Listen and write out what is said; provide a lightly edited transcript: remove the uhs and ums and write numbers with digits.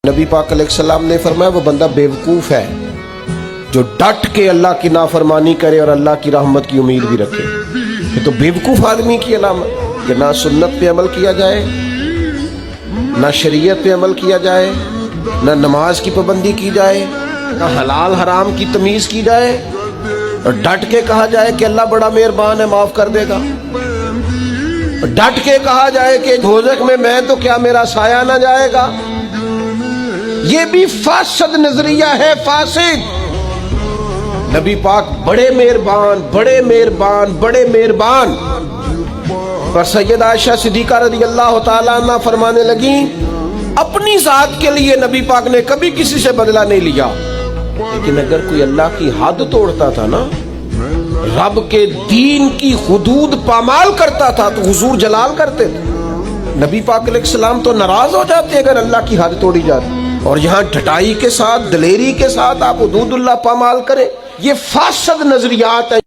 نبی پاک علیہ السلام نے فرمایا وہ بندہ بیوقوف ہے جو ڈٹ کے اللہ کی نافرمانی کرے اور اللہ کی رحمت کی امید بھی رکھے. یہ تو بیوقوف آدمی کی علامت کہ نہ سنت پہ عمل کیا جائے، نہ شریعت پہ عمل کیا جائے، نہ نماز کی پابندی کی جائے، نہ حلال حرام کی تمیز کی جائے، اور ڈٹ کے کہا جائے کہ اللہ بڑا مہربان ہے معاف کر دے گا، ڈٹ کے کہا جائے کہ دوزخ میں تو کیا میرا سایہ نہ جائے گا. یہ بھی فاسد نظریہ ہے، فاسد. نبی پاک بڑے مہربان بڑے مہربان بڑے مہربان. اور سید عائشہ صدیقہ رضی اللہ تعالیٰ عنہ فرمانے لگی اپنی ذات کے لیے نبی پاک نے کبھی کسی سے بدلہ نہیں لیا، لیکن اگر کوئی اللہ کی حد توڑتا تھا نا، رب کے دین کی حدود پامال کرتا تھا تو حضور جلال کرتے تھے. نبی پاک علیہ السلام تو ناراض ہو جاتے اگر اللہ کی حد توڑی جاتی، اور یہاں ڈھٹائی کے ساتھ دلیری کے ساتھ آپ حدود اللہ پامال کریں. یہ فاسد نظریات ہیں.